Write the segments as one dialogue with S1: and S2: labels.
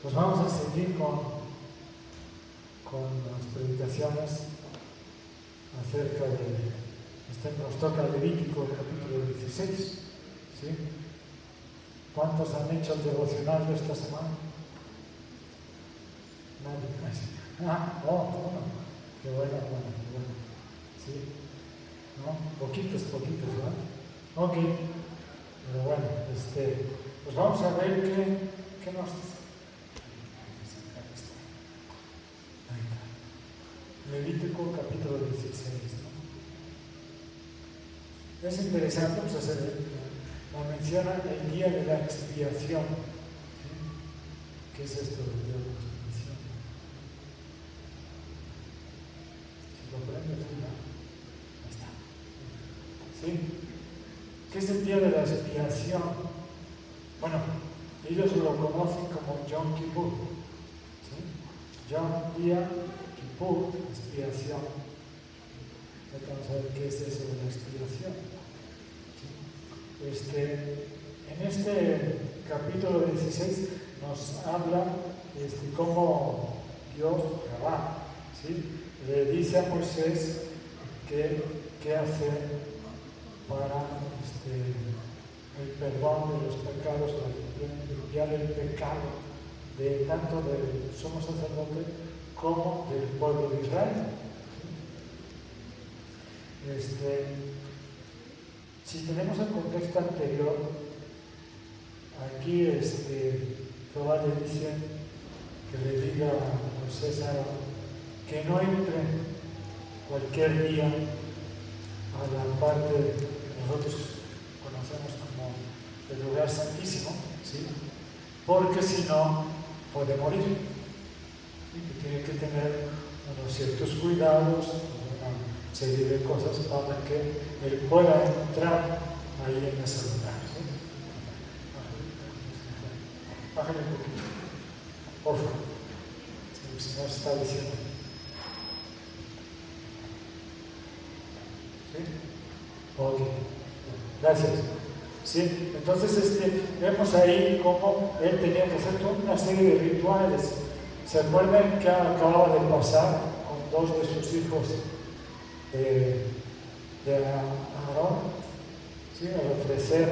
S1: Pues vamos a seguir con las predicaciones acerca de, nos toca Levítico capítulo 16, ¿sí? ¿Cuántos han hecho el devocional de esta semana? Nadie. Bueno. Qué bueno. ¿Sí? ¿No? Poquitos, ¿verdad? Ok. Pero bueno, pues vamos a ver qué nos dice. Levítico capítulo 16, ¿no? Es interesante, pues nos menciona el día de la expiación. ¿Sí? ¿Qué es esto del día de la expiación? Si lo prendes, ahí está. ¿Sí? ¿Qué es el día de la expiación? Bueno, ellos lo conocen como Yom Kippur. ¿Sí? Día Kippur, expiación. Vamos a ver qué es eso de la expiación. ¿Sí? En este capítulo 16 nos habla cómo Dios, Jehová, ¿sí? Le dice a Moisés qué hacer para el perdón de los pecados, limpiar el pecado tanto del sumo sacerdote como del pueblo de Israel. Si tenemos el contexto anterior, aquí Jehová le dice que le diga a Moisés que no entre cualquier día a la parte que nosotros conocemos como el lugar santísimo, ¿sí? Porque si no puede morir. ¿Sí? Que tiene que tener unos ciertos cuidados, una serie de cosas para que él pueda entrar ahí en ese lugar. ¿Sí? Bájale un poquito, por favor. El Señor está diciendo. ¿Sí? Ok, gracias. ¿Sí? Entonces vemos ahí cómo él tenía que hacer toda una serie de rituales. ¿Se acuerdan que acababa de pasar con dos de sus hijos de Aarón? ¿Sí? Al ofrecer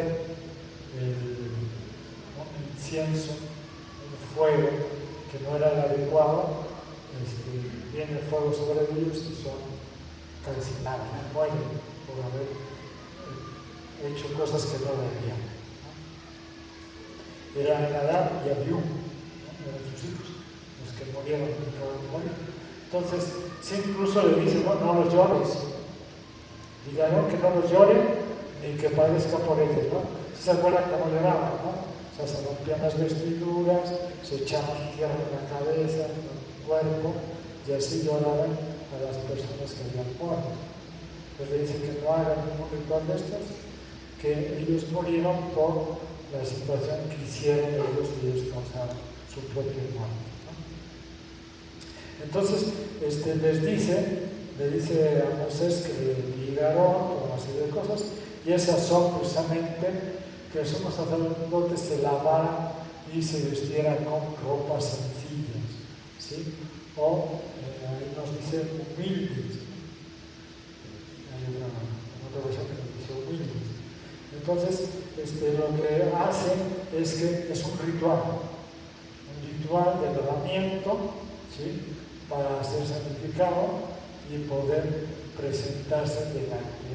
S1: un incienso, un fuego que no era el adecuado, viene el fuego sobre ellos y son calcinados, mueren por haber hecho cosas que no debían. ¿No? Era Nadab y Abiú, ¿no? Eran sus hijos, los que murieron y acabaron de morir. Entonces, sí, incluso le dice, no los llores. Díganle que no los lloren ni que padezca por ellos, ¿no? ¿Se acuerdan cómo lloraban, no? O sea, se rompían las vestiduras, se echaban tierra en la cabeza, en el cuerpo, y así lloraban a las personas que habían muerto. Pues le dice que no hagan ningún ritual de estos, que ellos murieron por la situación que hicieron ellos y ellos causaron su propia muerte, ¿no? Entonces, le dice a Moisés que le ligaron una serie de cosas, y esas son precisamente que el sumo sacerdote se lavara y se vistiera con ropas sencillas, ¿sí? O ahí nos dice humildes. Hay otra versión que nos dice humildes. Entonces, lo que hacen es que es un ritual de lavamiento, ¿sí? Para ser santificado y poder presentarse delante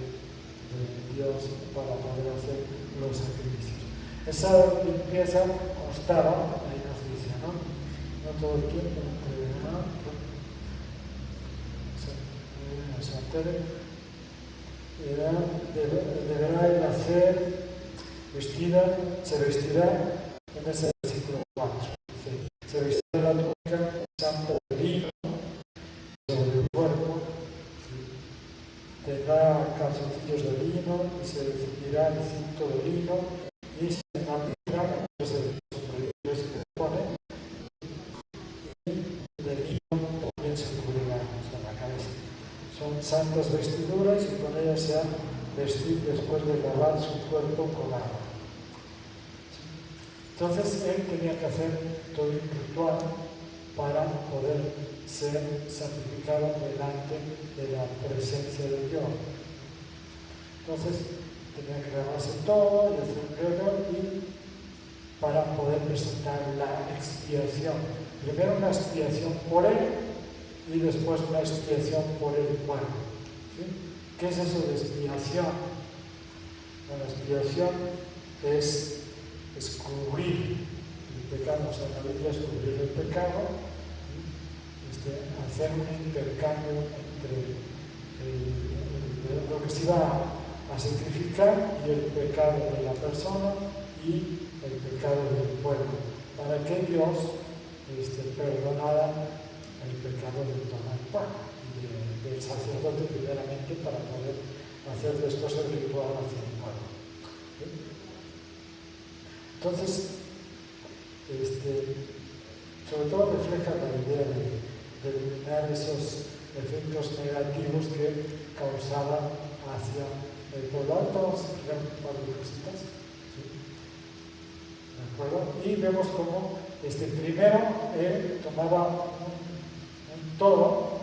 S1: de Dios para poder hacer los sacrificios. Esa limpieza constaba, ahí nos dice, no todo el tiempo, deberá el hacer se vestirá en ese versículo 4. Se vestirá la túnica santa de lino sobre el cuerpo, tendrá calzoncillos de lino y se ceñirá el cinto de lino y se mantendrá los sombreros que pone y de lino también se cubrirá la cabeza. Son santas vestiduras y con ellas se ha vestir después de lavar su cuerpo con agua. Entonces él tenía que hacer todo un ritual para poder ser sacrificado delante de la presencia de Dios. Entonces tenía que grabarse todo y hacer un ritual para poder presentar la expiación. Primero una expiación por él y después una expiación por el pueblo. ¿Sí? ¿Qué es eso de expiación? Bueno, la expiación es cubrir el pecado, o sea, la Biblia es cubrir el pecado, hacer un intercambio entre lo que se iba a sacrificar y el pecado de la persona y el pecado del pueblo, para que Dios perdonara el pecado de todo el pueblo y del sacerdote primeramente para poder hacer después el ritual hacia el pueblo. ¿Sí? Entonces, sobre todo refleja la idea de eliminar esos efectos negativos que causaban hacia el pueblo. Ahora vamos a explicar un par de cositas. ¿Sí? ¿De acuerdo? Y vemos cómo primero él tomaba un toro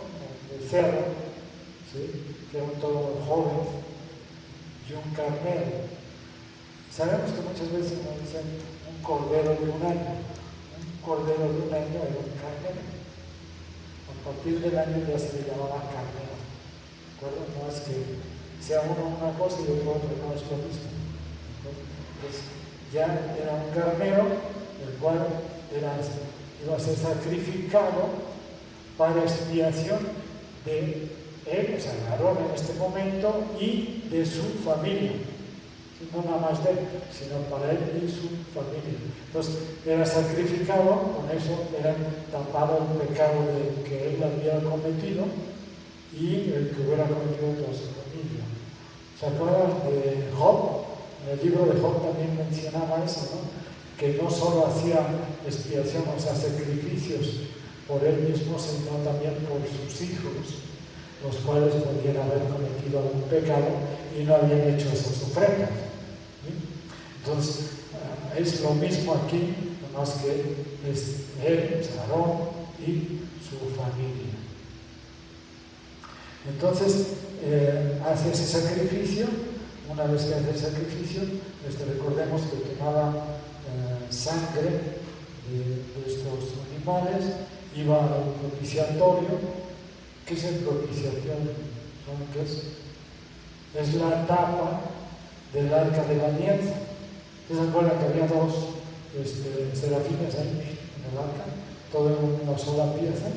S1: de cerdo, ¿sí? Que era un toro muy joven, y un carnero. Sabemos que muchas veces nos dicen un cordero de un año. Un cordero de un año era un carnero. A partir del año ya se le llamaba carnero. ¿De acuerdo? No es que sea uno una cosa y otro no es lo mismo. Entonces, ya era un carnero, el cual iba a ser sacrificado para expiación de él, o sea, de Aarón en este momento, y de su familia. No nada más de él, sino para él y su familia. Entonces, era sacrificado, con eso era tapado el pecado que él había cometido y el que hubiera cometido toda su familia. ¿Se acuerdan de Job? En el libro de Job también mencionaba eso, ¿no? Que no solo hacía expiación, o sea, sacrificios por él mismo, sino también por sus hijos, los cuales podían haber cometido algún pecado y no habían hecho esas ofrendas. ¿Sí? Entonces, es lo mismo aquí, más que es él, Aarón y su familia. Entonces, hace ese sacrificio. Una vez que hace el sacrificio, recordemos que tomaba sangre de estos animales, iba al propiciatorio. ¿Qué es el propiciatorio? ¿Saben qué es? Es la tapa del arca de la alianza. ¿Se acuerdan que había dos serafines ahí en el arca? Todo en una sola pieza.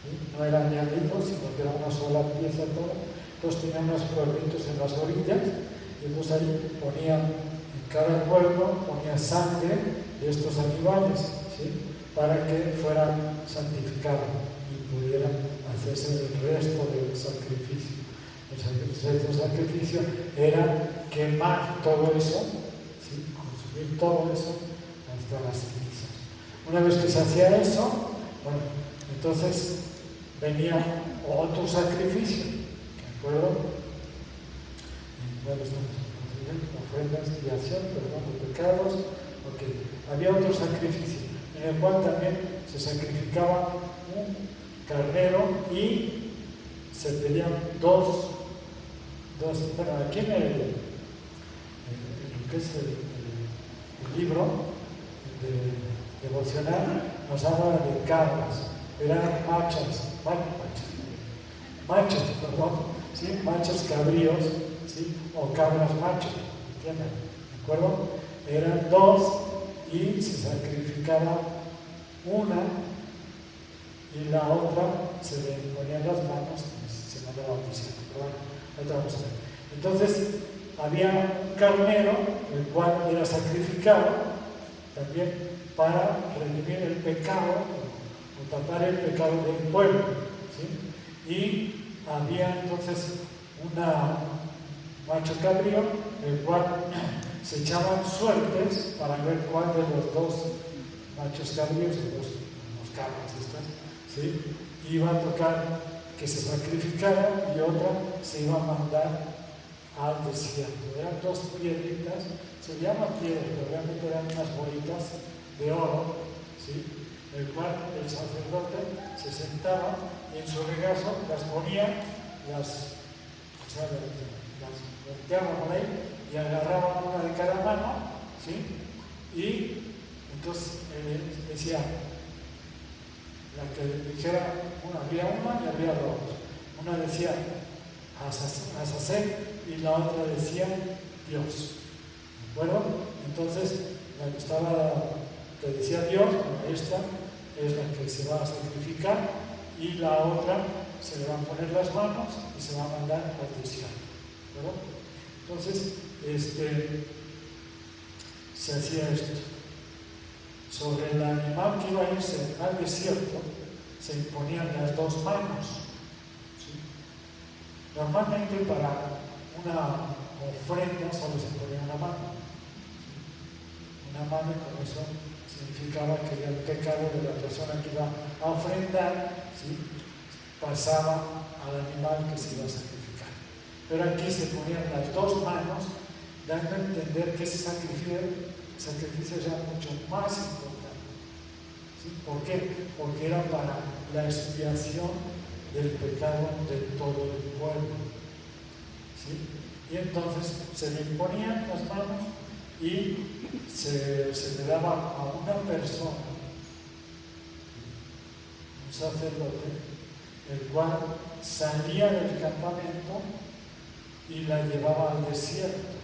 S1: ¿Sí? No era añadido, sino que era una sola pieza todo. Entonces tenían unos cuernitos en las orillas, y entonces ahí ponían, en cada cuerno ponía sangre de estos animales, ¿sí? Para que fueran santificados y pudieran hacerse el resto del sacrificio. El sacrificio era quemar todo eso, ¿sí? Consumir todo eso hasta las cenizas. Una vez que se hacía eso, bueno, entonces venía otro sacrificio, ¿de acuerdo? Bueno, estamos ofrendas, expiación, perdón de pecados. Okay. Había otro sacrificio en el cual también se sacrificaba un carnero y se pedían dos, bueno, aquí en lo que es el libro de devocional nos habla de cabras, eran machos cabríos, ¿sí? O cabras machos, ¿entienden? ¿De acuerdo? Eran dos y se sacrificaba una y la otra se le ponían las manos y se mandaba a bautizar. Bueno, vamos a ver. Entonces, había un carnero, el cual era sacrificado también para redimir el pecado o tapar el pecado del pueblo, ¿sí? Y había entonces una macho cabrío, el cual se echaban suertes para ver cuál de los dos machos cabríos, los cabras estas, ¿sí? Iba a tocar que se sacrificara y otra se iba a mandar al desierto. Eran dos piedritas, se llaman piedras, pero realmente eran unas bolitas de oro, ¿sí? El cual el sacerdote se sentaba y en su regazo las ponía, las volteaba por ahí y agarraba una de cada mano, ¿sí? Y entonces decía, la que dijera, había una y había la otra. Una decía Azazel y la otra decía Dios. ¿De acuerdo? Entonces, la que decía Dios, esta es la que se va a sacrificar y la otra se le van a poner las manos y se va a mandar al desierto. ¿De acuerdo? Entonces, se hacía esto. Sobre el animal que iba a irse al desierto se imponían las dos manos. ¿Sí? Normalmente para una ofrenda solo se ponía una mano. ¿Sí? Una mano, y con eso significaba que el pecado de la persona que iba a ofrendar, ¿sí?, pasaba al animal que se iba a sacrificar. Pero aquí se ponían las dos manos, dando a entender que ese sacrificio era mucho más importante. ¿Sí? ¿Por qué? Porque era para la expiación del pecado de todo el pueblo. ¿Sí? Y entonces se le imponían las manos y se le daba a una persona, un sacerdote, el cual salía del campamento y la llevaba al desierto.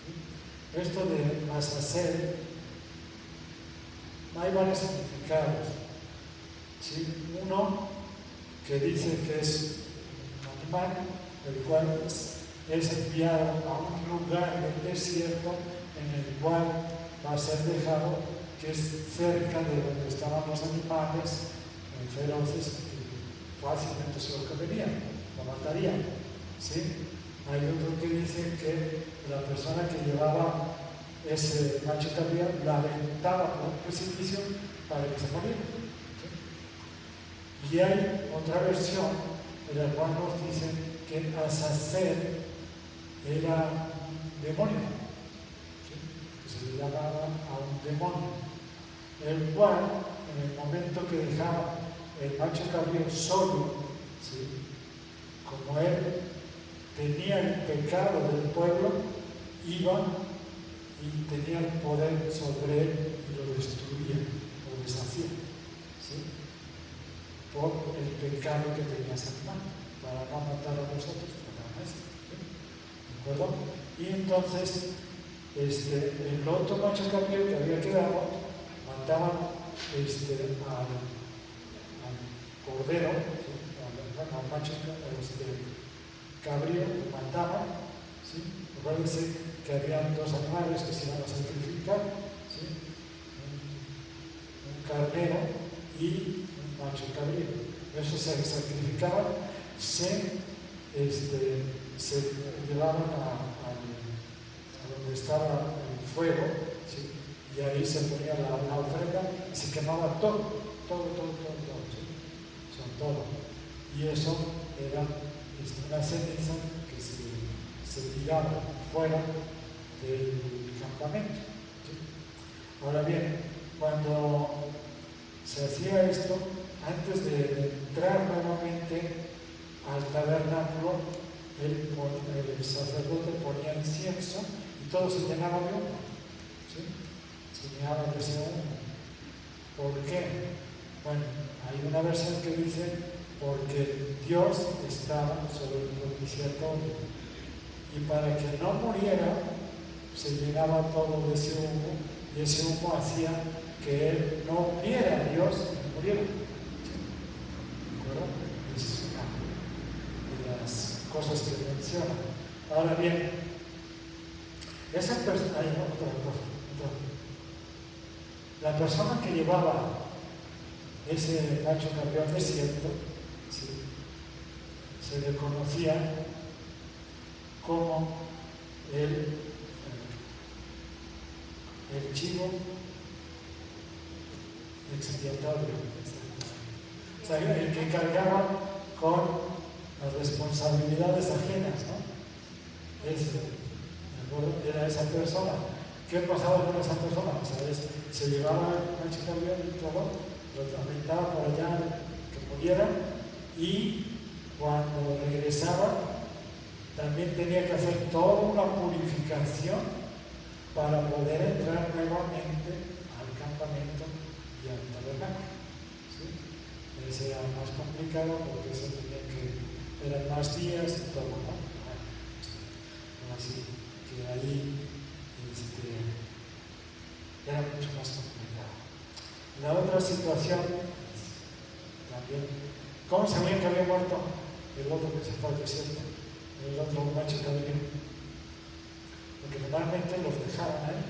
S1: ¿Sí? Esto de Azazel, hay varios significados. ¿Sí? Uno que dice que es un animal, el cual es enviado a un lugar del desierto en el cual va a ser dejado, que es cerca de donde estaban los animales feroces, que fácilmente se lo comerían, lo matarían. ¿Sí? Hay otro que dice que la persona que llevaba ese macho cabrío la aventaba por un precipicio para que se muriera. ¿Sí? Y hay otra versión en la cual nos dice que Azazel era un demonio, ¿sí?, que se le llamaba a un demonio, el cual en el momento que dejaba el macho cabrío solo, ¿sí?, como él tenía el pecado del pueblo, iba y tenía el poder sobre él y lo destruía, lo deshacía, ¿sí?, por el pecado que tenía ese animal, para no matar a nosotros, para no eso. ¿De acuerdo? Y entonces, el otro macho cabrío que había quedado, mataban al cordero, ¿sí?, al macho cabrío, lo mataban, ¿sí? Recuérdense que habían dos animales que se iban a sacrificar, ¿sí?, un carnero y un macho cabrío. Eso se sacrificaban, se llevaban a donde estaba el fuego, ¿sí?, y ahí se ponía la ofrenda y se quemaba todo, ¿sí?, o sea, todo. Y eso era una ceniza que se tiraba fuera del campamento. ¿Sí? Ahora bien, cuando se hacía esto, antes de entrar nuevamente al tabernáculo, el sacerdote ponía incienso y todo se llenaba de humo. ¿Sí? Se llenaba de ese humo. ¿Por qué? Bueno, hay una versión que dice porque Dios estaba sobre el propiciatorio y para que no muriera se llenaba todo de ese humo y ese humo hacía que él no viera a Dios y muriera. ¿De acuerdo? Es una de las cosas que menciona. Ahora bien, esa persona, hay otra cosa. La persona que llevaba ese macho cabrío al desierto, ¿sí?, se le conocía como el chivo expiatorio, o sea, el que cargaba con las responsabilidades ajenas, ¿no? era esa persona. ¿Qué pasaba con esa persona? ¿Sabes? Se llevaba a Macho Cabrío y todo, lo aventaba por allá que pudiera, y cuando regresaba también tenía que hacer toda una purificación para poder entrar nuevamente al campamento y al tabernáculo. ¿Sí? Ese era más complicado porque eso tenía que eran más días y todo, ¿no? Así que ahí era mucho más complicado. La otra situación también, ¿cómo sabían que había muerto el otro que se fue al desierto? El otro macho cabrío. Porque normalmente los dejaban ahí.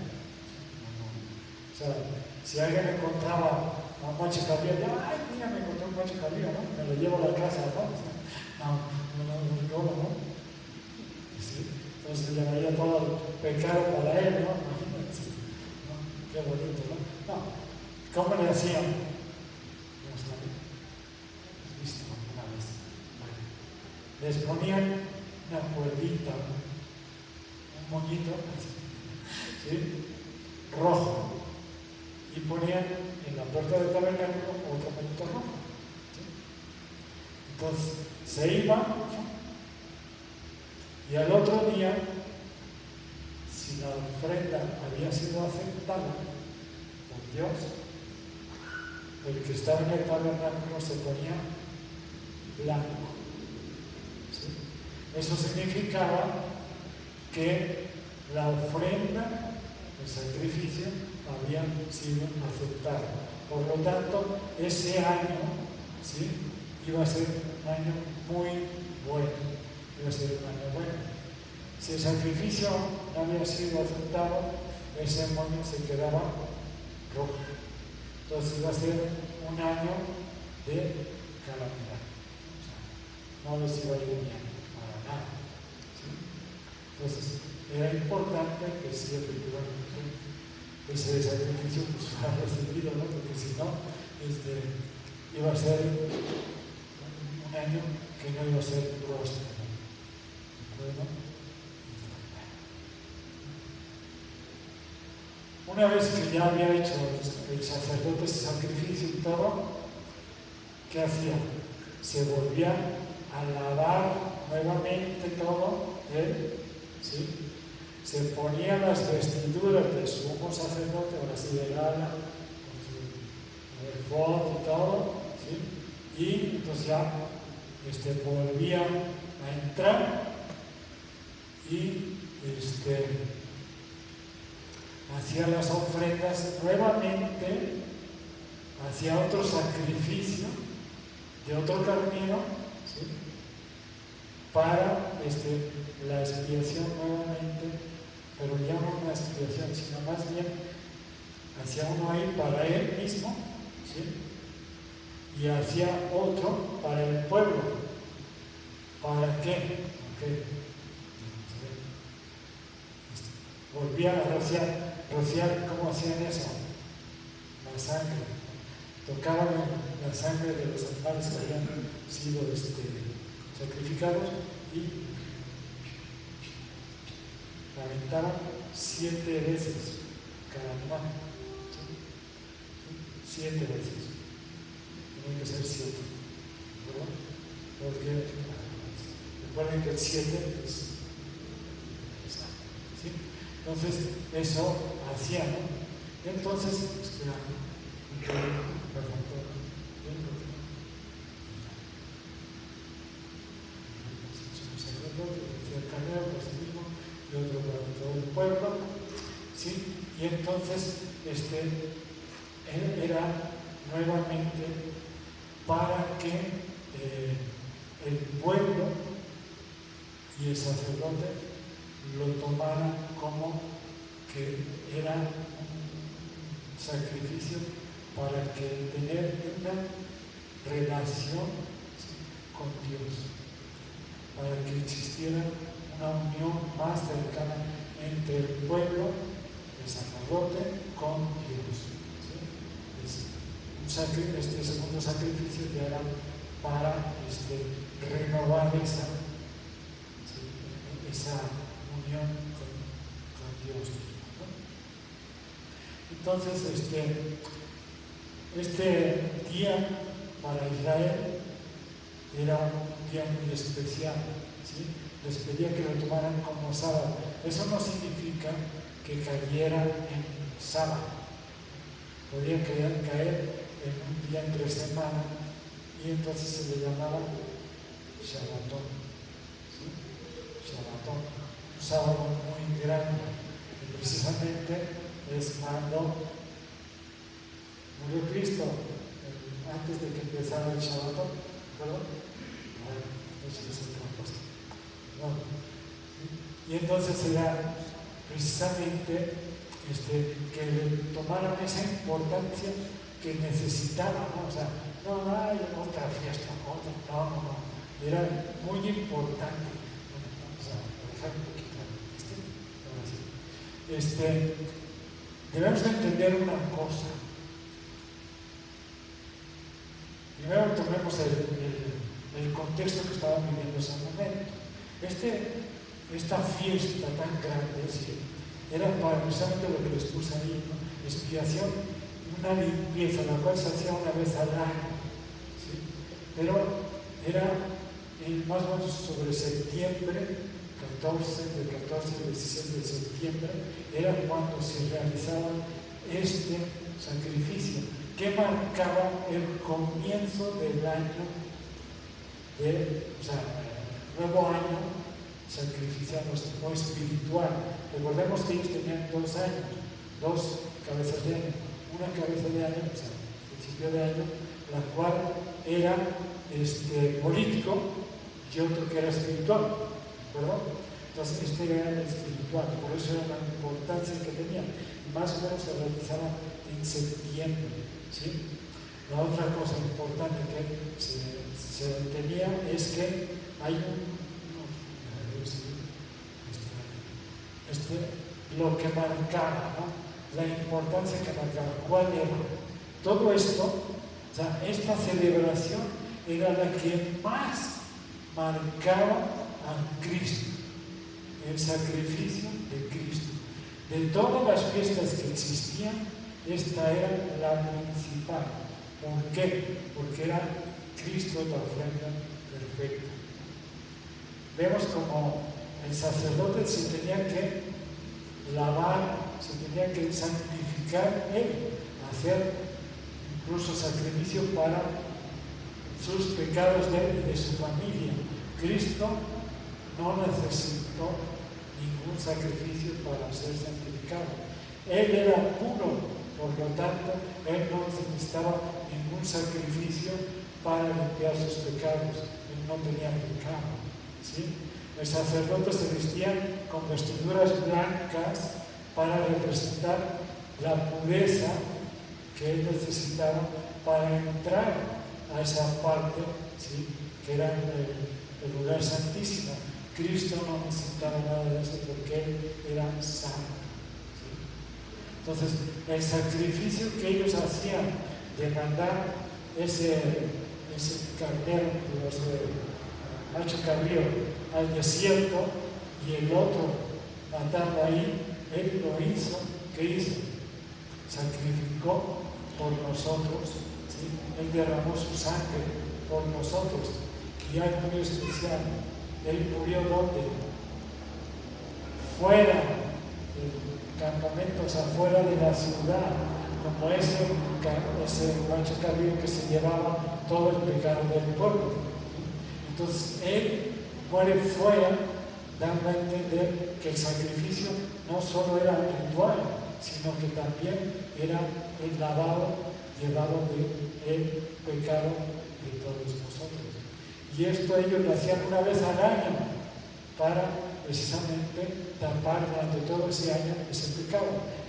S1: O sea, si alguien encontraba a un macho cabrío, ay, mira, me encontré un macho cabrío, ¿no? Me lo llevo a la casa, ¿no? ¿Cómo, no? ¿Sí? Entonces le daría todo el pecado para él, ¿no? Imagínense, ¿no? Qué bonito, ¿no? No, ¿cómo le hacían? No saben. ¿Has visto alguna vez? Bueno, les ponían una cuerdita, un moñito, ¿sí? Rojo, y ponían en la puerta del tabernáculo otro moñito rojo. ¿Sí? Entonces se iba, y al otro día, si la ofrenda había sido aceptada por Dios, el que estaba en el tabernáculo se ponía blanco. ¿Sí? Eso significaba que la ofrenda, el sacrificio, había sido aceptado. Por lo tanto, ese año, ¿sí?, iba a ser un año muy bueno. Iba a ser un año bueno. Si el sacrificio no había sido aceptado, ese moño se quedaba rojo. Entonces iba a ser un año de calamidad. O sea, no les iba a ir bien, para nada. ¿Sí? Entonces, era importante que sí, efectivamente, ese sacrificio pues fuera recibido, ¿no? Porque si no, iba a ser un año que no iba a ser próspero. ¿De acuerdo? Una vez que ya había hecho el sacerdote ese sacrificio y todo, ¿qué hacía? Se volvía a lavar nuevamente todo él, ¿sí? Se ponía las vestiduras de su sumo sacerdote, ahora sí de gala, con su efod y todo, ¿sí? Y entonces ya volvía a entrar y hacía las ofrendas nuevamente, hacía otro sacrificio de otro carnero, ¿sí?, para la expiación nuevamente, pero ya no una expiación, sino más bien hacía uno ahí para él mismo, ¿sí?, y hacía otro para el pueblo. ¿Para qué? Okay. Volvía a rociar, ¿cómo hacían eso? La sangre. Tocaban la sangre de los animales que habían sido sacrificados y la aventaban 7 veces cada animal. ¿Sí? 7 veces. Tienen que ser 7. ¿Verdad? Porque recuerden que el 7 es. ¿Sí? Entonces, eso hacía, ¿no? Entonces, el carnero por sí mismo y otro para todo el pueblo, ¿sí? Y entonces, él era nuevamente para que el pueblo y el sacerdote lo tomaran como que era un sacrificio para que tener una relación, ¿sí?, con Dios, para que existiera una unión más cercana entre el pueblo, el sacerdote, con Dios. ¿Sí? Este segundo sacrificio ya era para renovar esa comunión con Dios mismo, ¿no? Entonces, este día para Israel era un día muy especial, ¿sí? Les pedía que lo tomaran como sábado. Eso no significa que cayera en sábado. Podía caer en un día entre semana y entonces se le llamaba Shabbatón, ¿sí? Shabbatón, un sábado muy grande, y precisamente es cuando murió Cristo, antes de que empezara el Shabbatón, ¿perdón? Bueno, eso es otra cosa. No. Y entonces era precisamente que le tomaran esa importancia que necesitaban, ¿no? O sea, no hay otra fiesta, no. Era muy importante. Bueno, vamos a dejar un poquito ahora sí. Debemos de entender una cosa. Primero tomemos el contexto que estaban viviendo en ese momento. Esta fiesta tan grande, ¿sí? Era para precisamente lo que les puse ahí, ¿no? Expiación, una limpieza, la cual se hacía una vez al año, ¿sí? Pero era más o menos sobre septiembre, 14 al 17 de septiembre, era cuando se realizaba este sacrificio, que marcaba el comienzo del año, nuevo año sacrificial o espiritual. Recordemos que ellos tenían 2 años, 2 cabezas de año, una cabeza de año, principio de año, la cual era político y otro que era espiritual, ¿de acuerdo? Entonces era el espiritual, por eso era la importancia que tenía. Más o menos se realizaba en septiembre, ¿sí? La otra cosa importante que se tenía es que hay lo que marcaba, ¿no? La importancia que marcaba, ¿cuál era? Todo esto, o sea, esta celebración era la que más marcaba a Cristo, el sacrificio de Cristo. De todas las fiestas que existían, esta era la principal. ¿Por qué? Porque era Cristo la ofrenda perfecta. Vemos como el sacerdote se tenía que lavar, se tenía que santificar él, hacer incluso sacrificio para sus pecados de él y de su familia. Cristo no necesitó ningún sacrificio para ser santificado. Él era puro, por lo tanto, él no necesitaba ningún sacrificio para limpiar sus pecados. Él no tenía pecado, ¿sí? El sacerdote se vestía con vestiduras blancas para representar la pureza que él necesitaba para entrar a esa parte, ¿sí? Que era el lugar santísimo. Cristo no necesitaba nada de eso porque él era santo, ¿sí? Entonces, el sacrificio que ellos hacían de mandar ese carnero, ese macho cabrío al desierto y el otro matarlo ahí, él lo hizo. ¿Qué hizo? Sacrificó por nosotros, ¿sí? Él derramó su sangre por nosotros. Y algo muy especial, él murió ¿dónde? Fuera del campamento, o sea, fuera de la ciudad, como ese macho cabrío que se llevaba todo el pecado del pueblo. Entonces él muere fuera, dando a entender que el sacrificio no solo era ritual, sino que también era el lavado, llevado del pecado de todos nosotros. Y esto ellos lo hacían una vez al año para precisamente tapar durante todo ese año ese pecado.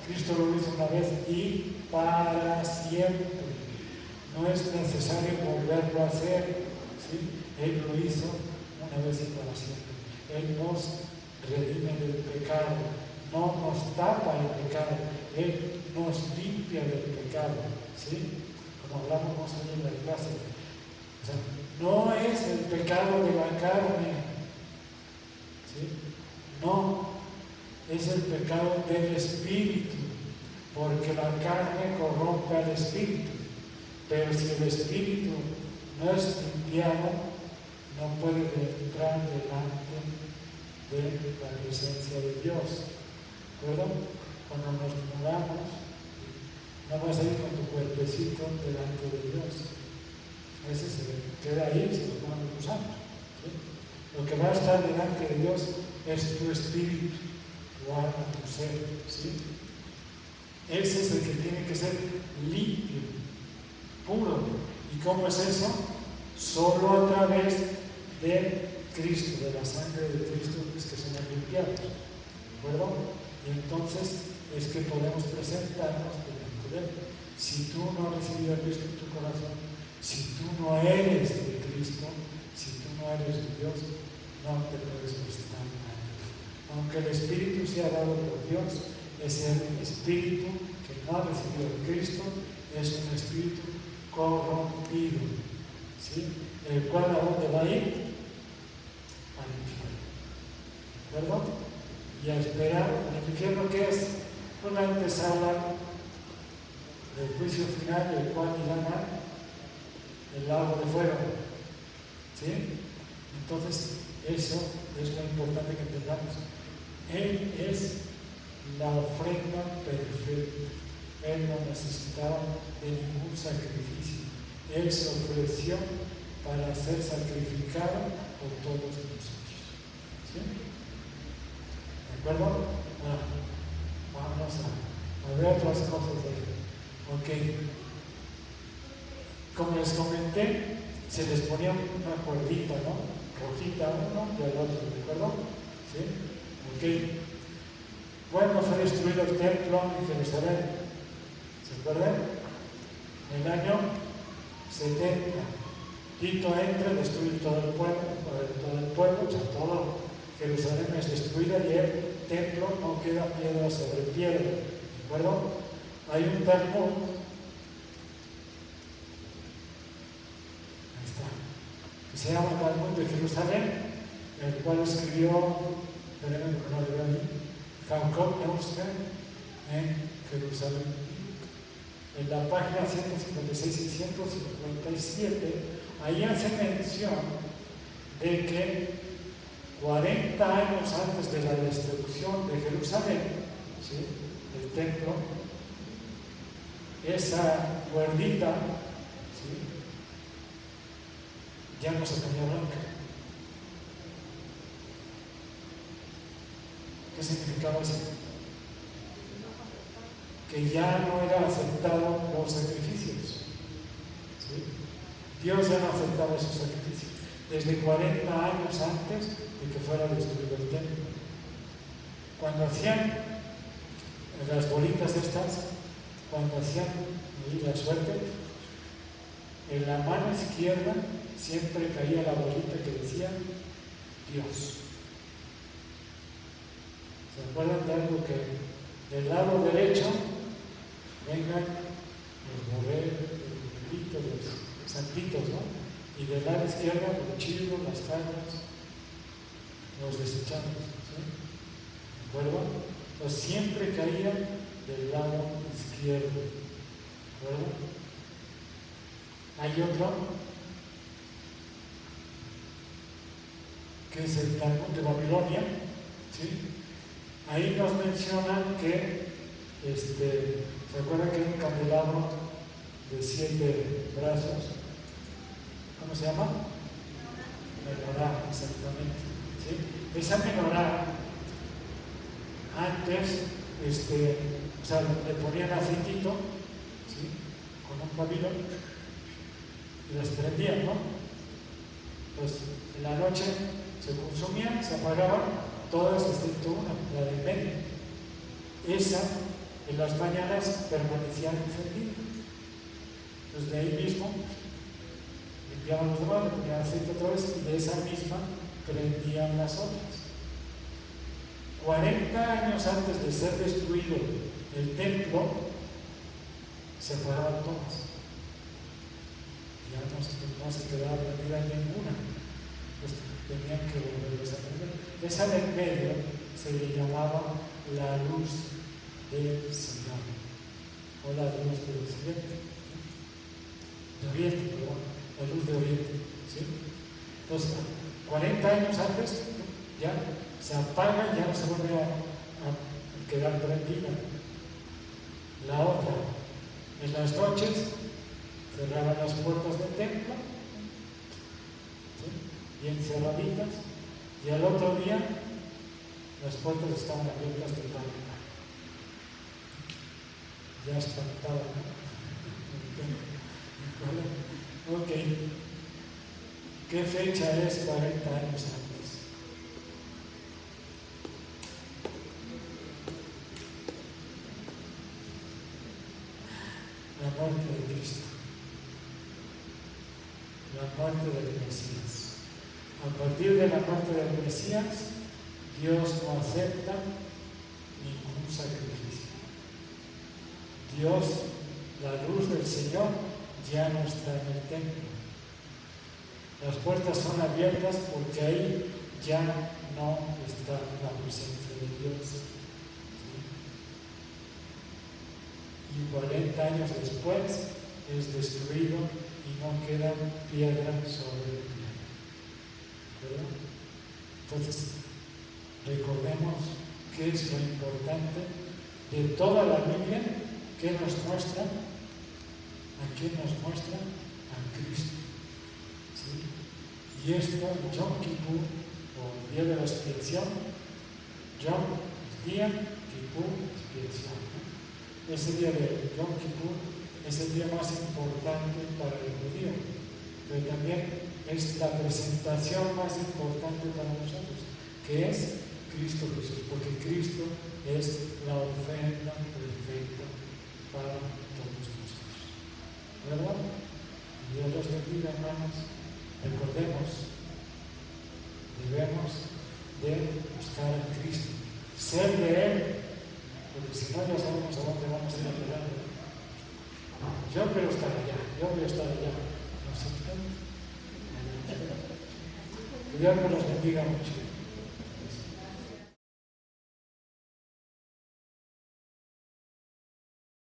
S1: Cristo lo hizo una vez y para siempre. No es necesario volverlo a hacer, ¿sí? Él lo hizo una vez y para siempre. Él nos redime del pecado, no nos tapa el pecado, Él nos limpia del pecado, ¿sí? Como hablábamos hoy en la clase. O sea, no es el pecado de la carne, ¿sí? No, es el pecado del espíritu, porque la carne corrompe al espíritu. Pero si el espíritu no es limpiado, no puede entrar delante de la presencia de Dios. ¿Recuerdan? Cuando nos mudamos, no vas a ir con tu cuerpecito delante de Dios. Ese se queda ahí, se lo van a usar. ¿Sí? Lo que va a estar delante de Dios es tu espíritu, tu alma, tu ser. ¿Sí? Ese es el que tiene que ser limpio, puro. ¿Y cómo es eso? Solo a través de Cristo, de la sangre de Cristo, es que somos limpiados. ¿De acuerdo? Y entonces es que podemos presentarnos delante de Él. Si tú no has recibido a Cristo en tu corazón, si tú no eres de Cristo, si tú no eres de Dios, no te puedes presentar a Él. Aunque el Espíritu sea dado por Dios, ese espíritu que no ha recibido a Cristo es un espíritu corrompido, ¿sí? El cual ¿a dónde va a ir? Al infierno. ¿De acuerdo? Y a esperar. ¿El infierno qué es? Pues la antesala del juicio final, del cual irán el lago de fuego. ¿Sí? Entonces, eso es lo importante que entendamos. Él es la ofrenda perfecta. Él no necesitaba de ningún sacrificio. Él se ofreció para ser sacrificado por todos nosotros. ¿Sí? ¿De acuerdo? Vamos a ver otras cosas de él. Ok. Como les comenté, se les ponía una cuerdita, ¿no? Rojita uno y al otro, ¿de acuerdo? ¿Sí? Ok. ¿Cuándo fue destruido el templo en Jerusalén? ¿Se acuerdan? En el año 70. Tito entra, destruye todo el pueblo, o sea, todo Jerusalén es destruida y el templo no queda piedra sobre piedra. ¿De acuerdo? Hay un Talmud, ahí está, que se llama Talmud de Jerusalén, el cual escribió, Jacob Neusner en Jerusalén. En la página 156 y 157, ahí hace mención de que 40 años antes de la destrucción de Jerusalén, ¿sí?, del templo, esa cuerdita, ¿sí?, ya no se ponía blanca. ¿Qué significaba eso? Que ya no era aceptado los sacrificios. ¿Sí? Dios ya no aceptaba esos sacrificios desde 40 años antes de que fuera destruido el templo. Cuando hacían las bolitas estas, cuando hacían la suerte, en la mano izquierda siempre caía la bolita que decía Dios. ¿Se acuerdan de algo que del lado derecho vengan los borregos, los burritos, los santitos, ¿no? Y del lado izquierdo los chivos, las cabras, los desechados, ¿sí? ¿De acuerdo? Pues siempre caía del lado izquierdo. ¿De acuerdo? Hay otro que es el Talmud de Babilonia, ¿sí? Ahí nos mencionan que ¿se acuerdan que hay un candelabro de 7 brazos? ¿Cómo se llama? Menorá, exactamente. ¿Sí? Esa menorá, antes, o sea, le ponían aceitito, ¿sí?, con un pabilo y las prendían, ¿no? Pues en la noche se consumían, se apagaban, todas excepto una, la de medio. Esa, en las mañanas permanecía encendida. Entonces de ahí mismo limpiaban los demás, le ponían aceite otra vez y de esa misma prendían las otras. 40 años antes de ser destruido el templo, se apagaban todas. Ya no se quedaba prendida ninguna. Pues tenían que volverles a prender. Esa del medio se le llamaba la luz del Señor, o la luz del Occidente, de Oriente, perdón, la luz de Oriente, ¿sí? Entonces, 40 años antes, ya se apaga y ya no se vuelve a quedar prendida. La otra, en las noches, cerraban las puertas del templo, ¿sí? Bien cerraditas, y al otro día las puertas estaban abiertas totalmente. Ya espantaban, ¿no? Ok. ¿Qué fecha es 40 años antes? La muerte de Cristo. La muerte del Mesías. A partir de la muerte del Mesías, Dios no acepta ningún sacrificio. Dios, la luz del Señor, ya no está en el templo. Las puertas son abiertas porque ahí ya no está la presencia de Dios. ¿Sí? Y 40 años después es destruido y no queda piedra sobre piedra. ¿Verdad? Entonces, recordemos qué es lo importante de toda la Biblia, que nos muestra, ¿a quién nos muestra? A Cristo. ¿Sí? Y esto, Yom Kippur, o el día de la expiación, Yom es día, Kippur, expiación. Ese día de Yom Kippur es el día más importante para el judío, pero también es la presentación más importante para nosotros, que es Cristo Jesús, porque Cristo es la ofrenda perfecta para todos nosotros. ¿Verdad? Dios los bendiga, hermanos. Recordemos, debemos de buscar a Cristo, ser de Él, porque si no ya sabemos a dónde vamos a ir a parar. Yo quiero estar allá, yo voy a estar allá. ¿No se entiende? Que Dios nos bendiga mucho.